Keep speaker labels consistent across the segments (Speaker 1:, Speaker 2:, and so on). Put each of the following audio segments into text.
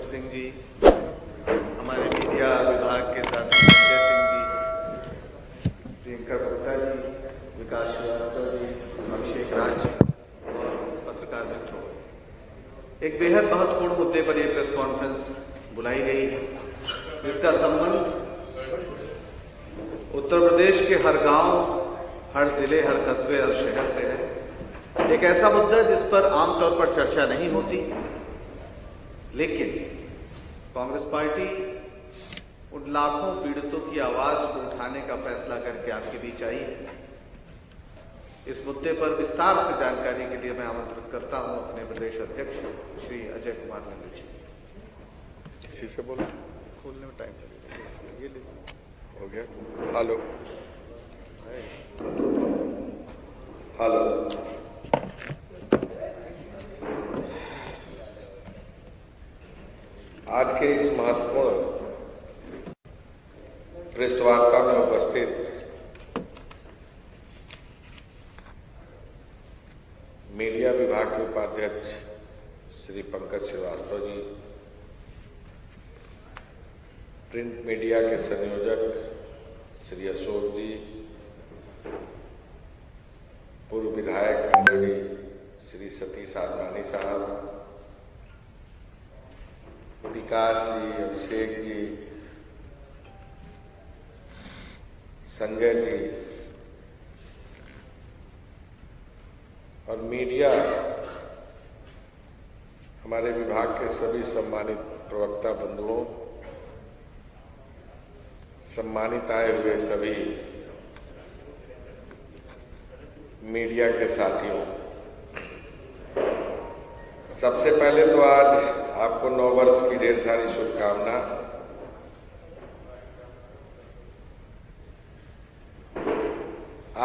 Speaker 1: सिंह जी, हमारे मीडिया विभाग के साथी संजय सिंह जी, प्रियंका गुप्ता जी, विकास श्रीवास्तव जी, अभिषेक राज जी और पत्रकार मित्रों, एक बेहद महत्वपूर्ण मुद्दे पर यह प्रेस कॉन्फ्रेंस बुलाई गई है, जिसका संबंध उत्तर प्रदेश के हर गांव, हर जिले, हर कस्बे, हर शहर से है। एक ऐसा मुद्दा जिस पर आमतौर पर चर्चा नहीं होती, लेकिन कांग्रेस पार्टी उन लाखों पीड़ितों की आवाज को उठाने का फैसला करके आपके बीच आई है। इस मुद्दे पर विस्तार से जानकारी के लिए मैं आमंत्रित करता हूं अपने प्रदेश अध्यक्ष श्री अजय कुमार नंदू जी।
Speaker 2: किसी से बोला?
Speaker 1: खोलने में टाइम लगेगा। ये
Speaker 2: हो गया। हेलो हेलो, आज के इस महत्वपूर्ण प्रेस वार्ता में उपस्थित मीडिया विभाग के उपाध्यक्ष श्री पंकज श्रीवास्तव जी, प्रिंट मीडिया के संयोजक श्री अशोक जी, पूर्व विधायक आदरणीय श्री सतीश आदवानी साहब, विकास जी, अभिषेक जी, संजय जी और मीडिया, हमारे विभाग के सभी सम्मानित प्रवक्ता बंधुओं, सम्मानित आए हुए सभी मीडिया के साथियों, सबसे पहले तो आज आपको नव वर्ष की ढेर सारी शुभकामना।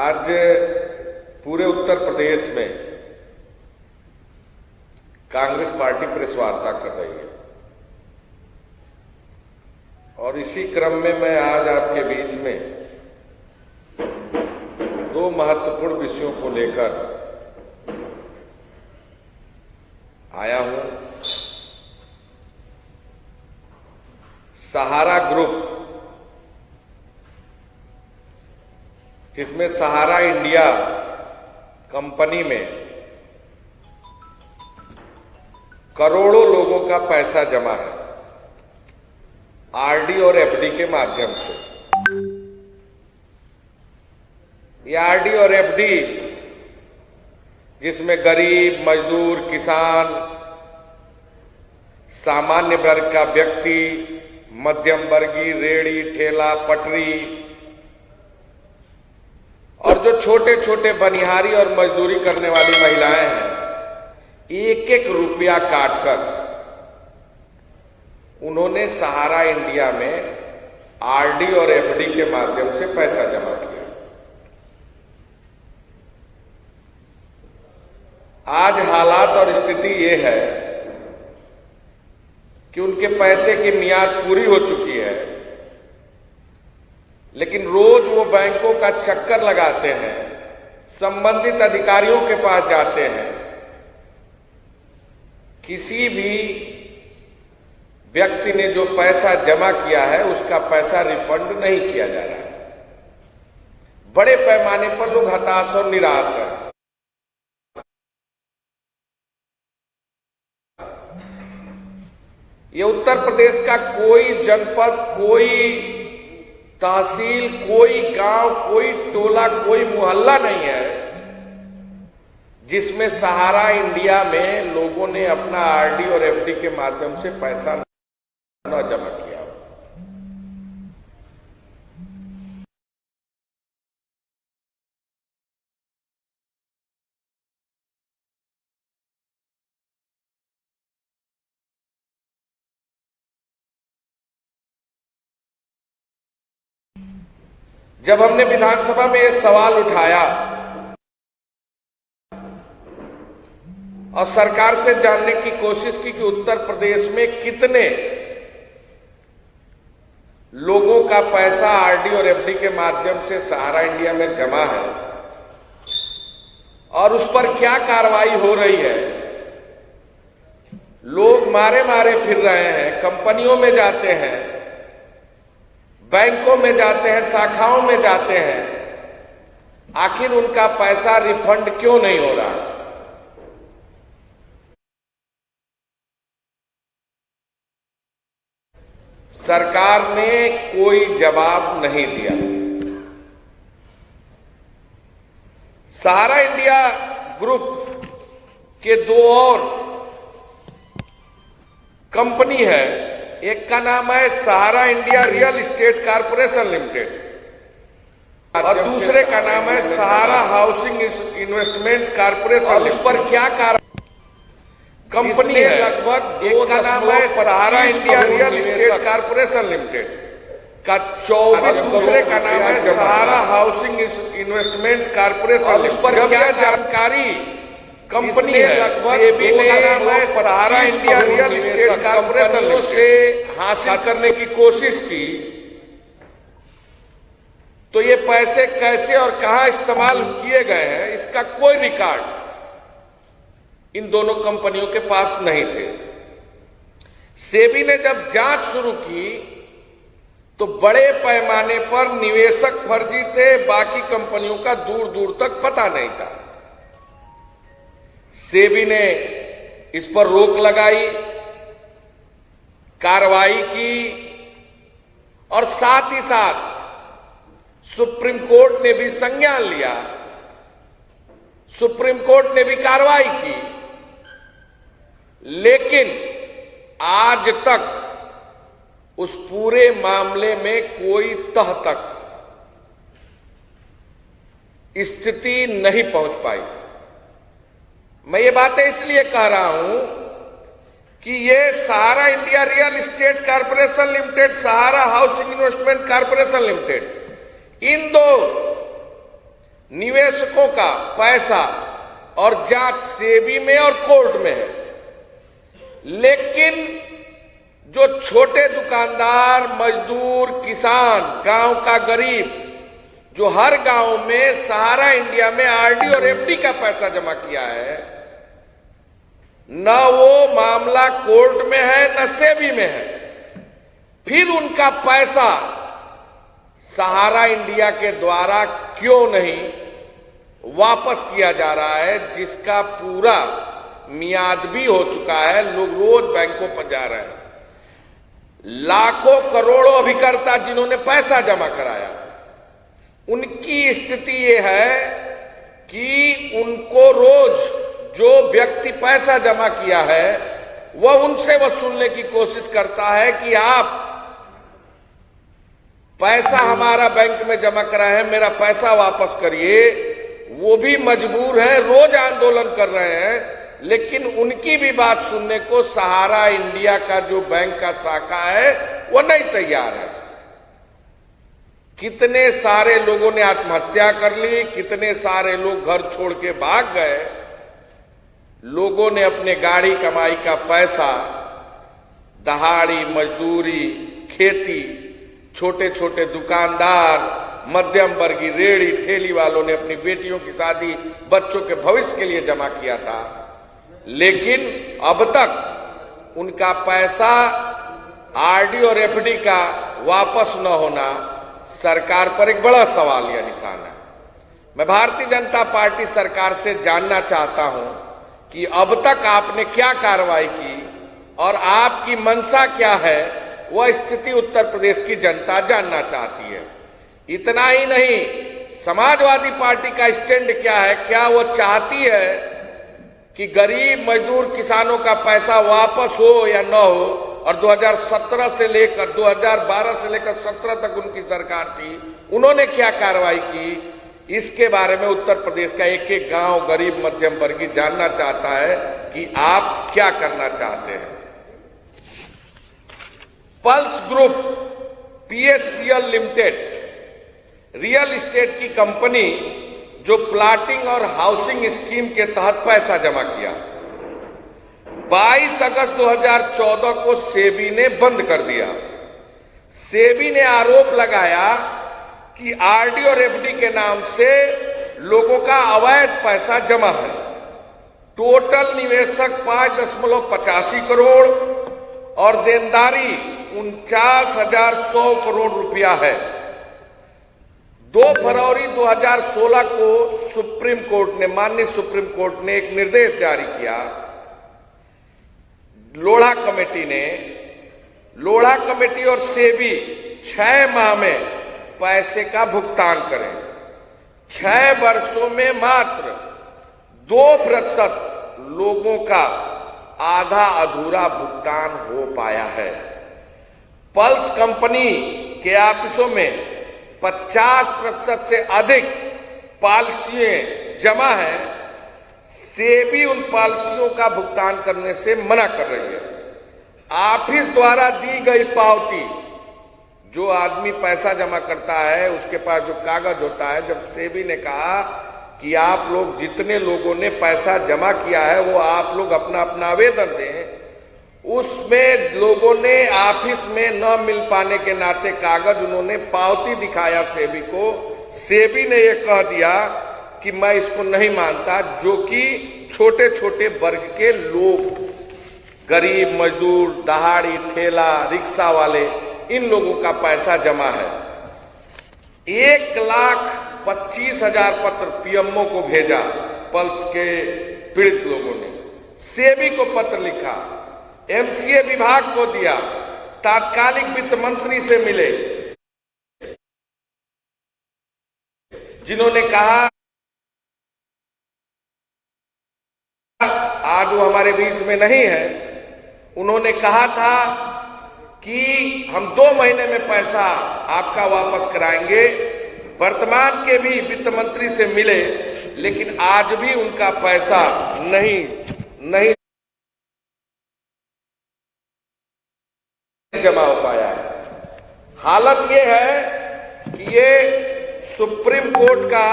Speaker 2: आज पूरे उत्तर प्रदेश में कांग्रेस पार्टी प्रेस वार्ता कर रही है और इसी क्रम में मैं आज आपके बीच में दो महत्वपूर्ण विषयों को लेकर आया हूं। सहारा ग्रुप, जिसमें सहारा इंडिया कंपनी में करोड़ों लोगों का पैसा जमा है आरडी और एफडी के माध्यम से। ये आरडी और एफडी, जिसमें गरीब, मजदूर, किसान, सामान्य वर्ग का व्यक्ति, मध्यम वर्गीय, रेड़ी, ठेला, पटरी और जो छोटे छोटे बनिहारी और मजदूरी करने वाली महिलाएं हैं, एक एक रुपया काटकर उन्होंने सहारा इंडिया में आरडी और एफडी के माध्यम से पैसा जमा किया। आज हालात और स्थिति ये है कि उनके पैसे की मियाद पूरी हो चुकी है, लेकिन रोज वो बैंकों का चक्कर लगाते हैं, संबंधित अधिकारियों के पास जाते हैं, किसी भी व्यक्ति ने जो पैसा जमा किया है उसका पैसा रिफंड नहीं किया जा रहा है। बड़े पैमाने पर लोग हताश और निराश हैं। ये उत्तर प्रदेश का कोई जनपद, कोई तहसील, कोई गांव, कोई टोला, कोई मोहल्ला नहीं है जिसमें सहारा इंडिया में लोगों ने अपना आरडी और एफडी के माध्यम से पैसा न जमा किया हो। जब हमने विधानसभा में यह सवाल उठाया और सरकार से जानने की कोशिश की कि उत्तर प्रदेश में कितने लोगों का पैसा आरडी और एफडी के माध्यम से सहारा इंडिया में जमा है और उस पर क्या कार्रवाई हो रही है, लोग मारे मारे फिर रहे हैं, कंपनियों में जाते हैं, बैंकों में जाते हैं, शाखाओं में जाते हैं, आखिर उनका पैसा रिफंड क्यों नहीं हो रहा? सरकार ने कोई जवाब नहीं दिया। सहारा इंडिया ग्रुप के दो और कंपनी है, एक का नाम है Sahara India real estate corporation limited और दूसरे का नाम है सहारा हाउसिंग इन्वेस्टमेंट कॉर्पोरेशन। इस पर क्या कारण कंपनी है, लगभग एक का नाम है Sahara India real estate corporation limited का 24, दूसरे का नाम है सहारा हाउसिंग इन्वेस्टमेंट कॉर्पोरेशन। इस पर क्या जानकारी कंपनी है, लगभग सहारा इंडिया रियल एस्टेट कॉर्पोरेशन से हासिल करने की कोशिश की, तो ये पैसे कैसे और कहां इस्तेमाल किए गए हैं, इसका कोई रिकॉर्ड इन दोनों कंपनियों के पास नहीं थे। सेबी ने जब जांच शुरू की तो बड़े पैमाने पर निवेशक फर्जी थे, बाकी कंपनियों का दूर दूर तक पता नहीं था। सेबी ने इस पर रोक लगाई, कार्रवाई की और साथ ही साथ सुप्रीम कोर्ट ने भी संज्ञान लिया, सुप्रीम कोर्ट ने भी कार्रवाई की, लेकिन आज तक उस पूरे मामले में कोई तह तक स्थिति नहीं पहुंच पाई। मैं ये बातें इसलिए कह रहा हूं कि ये Sahara India real estate corporation limited, Sahara housing investment corporation limited, इन दो निवेशकों का पैसा और जांच सेबी में और कोर्ट में है, लेकिन जो छोटे दुकानदार, मजदूर, किसान, गांव का गरीब, जो हर गांव में सहारा इंडिया में आरडी और एफडी का पैसा जमा किया है, न वो मामला कोर्ट में है न सेबी में है, फिर उनका पैसा सहारा इंडिया के द्वारा क्यों नहीं वापस किया जा रहा है, जिसका पूरा मियाद भी हो चुका है। लोग रोज बैंकों पर जा रहे हैं, लाखों करोड़ों अभिकर्ता जिन्होंने पैसा जमा कराया, उनकी स्थिति यह है कि उनको रोज जो व्यक्ति पैसा जमा किया है वह उनसे वसूलने की कोशिश करता है कि आप पैसा हमारा बैंक में जमा करा है, मेरा पैसा वापस करिए। वो भी मजबूर है, रोज आंदोलन कर रहे हैं, लेकिन उनकी भी बात सुनने को सहारा इंडिया का जो बैंक का शाखा है वो नहीं तैयार है। कितने सारे लोगों ने आत्महत्या कर ली, कितने सारे लोग घर छोड़ के भाग गए। लोगों ने अपने गाड़ी कमाई का पैसा, दहाड़ी, मजदूरी, खेती, छोटे छोटे दुकानदार, मध्यम वर्गीय रेहड़ी ठेली वालों ने अपनी बेटियों की शादी, बच्चों के भविष्य के लिए जमा किया था, लेकिन अब तक उनका पैसा आरडी और एफडी का वापस न होना सरकार पर एक बड़ा सवाल या निशान है। मैं भारतीय जनता पार्टी सरकार से जानना चाहता हूं कि अब तक आपने क्या कार्रवाई की और आपकी मंशा क्या है, वह स्थिति उत्तर प्रदेश की जनता जानना चाहती है। इतना ही नहीं, समाजवादी पार्टी का स्टैंड क्या है, क्या वो चाहती है कि गरीब मजदूर किसानों का पैसा वापस हो या न हो, और 2017 से लेकर 2012 से लेकर 17 तक उनकी सरकार थी, उन्होंने क्या कार्रवाई की, इसके बारे में उत्तर प्रदेश का एक एक गांव, गरीब मध्यम वर्गीय जानना चाहता है कि आप क्या करना चाहते हैं। Pulse group PSCL limited real estate की कंपनी जो प्लाटिंग और हाउसिंग स्कीम के तहत पैसा जमा किया, 22 अगस्त 2014 को सेबी ने बंद कर दिया। सेबी ने आरोप लगाया कि आरडी और एफडी के नाम से लोगों का अवैध पैसा जमा है। टोटल निवेशक 5.85 करोड़ और देनदारी 49,100 करोड़ रुपया है। 2 फरवरी 2016 को माननीय सुप्रीम कोर्ट ने एक निर्देश जारी किया। लोढ़ा कमेटी और सेबी 6 माह में पैसे का भुगतान करें। 6 वर्षों में मात्र 2% लोगों का आधा अधूरा भुगतान हो पाया है। पल्स कंपनी के ऑफिसों में 50% से अधिक पॉलिसियां जमा है। सेबी उन पॉलिसियों का भुगतान करने से मना कर रही है। ऑफिस द्वारा दी गई पावती, जो आदमी पैसा जमा करता है उसके पास जो कागज होता है, जब सेबी ने कहा कि आप लोग जितने लोगों ने पैसा जमा किया है वो आप लोग अपना अपना आवेदन दें, उसमें लोगों ने ऑफिस में न मिल पाने के नाते कागज उन्होंने पावती दिखाया सेबी को। सेबी ने यह कह दिया कि मैं इसको नहीं मानता, जो कि छोटे छोटे वर्ग के लोग, गरीब मजदूर, दहाड़ी, ठेला, रिक्शा वाले, इन लोगों का पैसा जमा है। 1,25,000 पत्र पीएमओ को भेजा पल्स के पीड़ित लोगों ने, सेबी को पत्र लिखा, एमसीए विभाग को दिया, तात्कालिक वित्त मंत्री से मिले, जिन्होंने कहा, आज वो हमारे बीच में नहीं है, उन्होंने कहा था कि हम 2 महीने में पैसा आपका वापस कराएंगे। वर्तमान के भी वित्त मंत्री से मिले, लेकिन आज भी उनका पैसा नहीं जमा हो पाया है। हालत ये है कि ये सुप्रीम कोर्ट का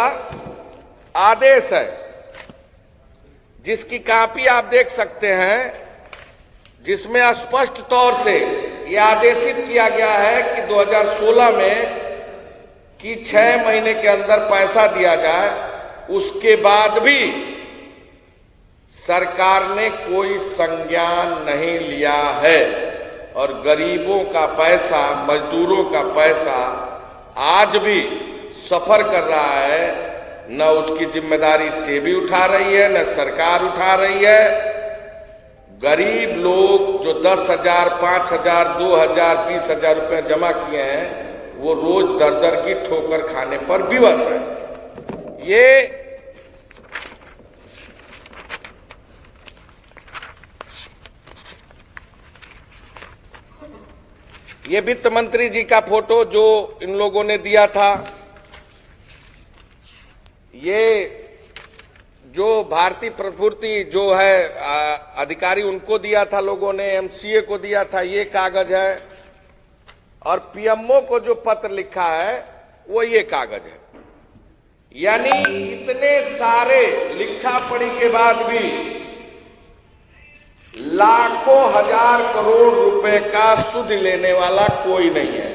Speaker 2: आदेश है, जिसकी कॉपी आप देख सकते हैं, जिसमें स्पष्ट तौर से यह आदेशित किया गया है कि 2016 में कि 6 महीने के अंदर पैसा दिया जाए। उसके बाद भी सरकार ने कोई संज्ञान नहीं लिया है और गरीबों का पैसा, मजदूरों का पैसा आज भी सफर कर रहा है। न उसकी जिम्मेदारी सेबी उठा रही है, न सरकार उठा रही है। गरीब लोग जो 10,000, 5,000, 2,000, 20,000 रुपए जमा किए हैं, वो रोज दर की ठोकर खाने पर विवश है। ये वित्त मंत्री जी का फोटो जो इन लोगों ने दिया था, ये जो भारतीय प्रतिपूर्ति जो है अधिकारी, उनको दिया था लोगों ने, एमसीए को दिया था, ये कागज है। और पीएमओ को जो पत्र लिखा है वो ये कागज है। यानी इतने सारे लिखा पढ़ी के बाद भी लाखों हजार करोड़ रुपए का सुध लेने वाला कोई नहीं है।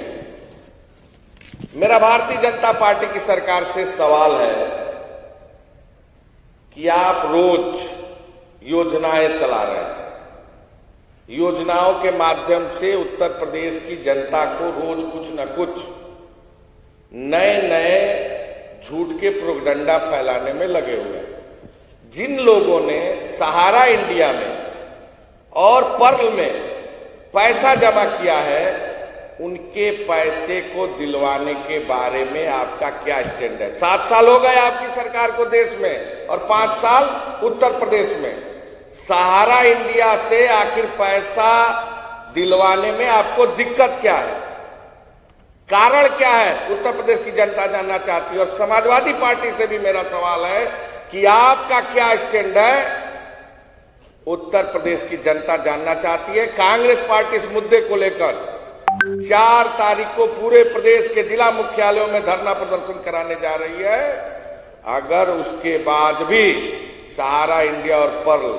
Speaker 2: मेरा भारतीय जनता पार्टी की सरकार से सवाल है कि आप रोज योजनाएं चला रहे हैं, योजनाओं के माध्यम से उत्तर प्रदेश की जनता को रोज कुछ न कुछ नए झूठ के प्रोपगंडा फैलाने में लगे हुए हैं। जिन लोगों ने सहारा इंडिया में और पर्ल में पैसा जमा किया है, उनके पैसे को दिलवाने के बारे में आपका क्या स्टैंड है? 7 साल हो गए आपकी सरकार को देश में और 5 साल उत्तर प्रदेश में। सहारा इंडिया से आखिर पैसा दिलवाने में आपको दिक्कत क्या है? कारण क्या है? उत्तर प्रदेश की जनता जानना चाहती है। और समाजवादी पार्टी से भी मेरा सवाल है कि आपका क्या स्टैंड है? उत्तर प्रदेश की जनता जानना चाहती है। कांग्रेस पार्टी इस मुद्दे को लेकर 4 तारीख को पूरे प्रदेश के जिला मुख्यालयों में धरना प्रदर्शन कराने जा रही है। अगर उसके बाद भी सहारा इंडिया और पर्ल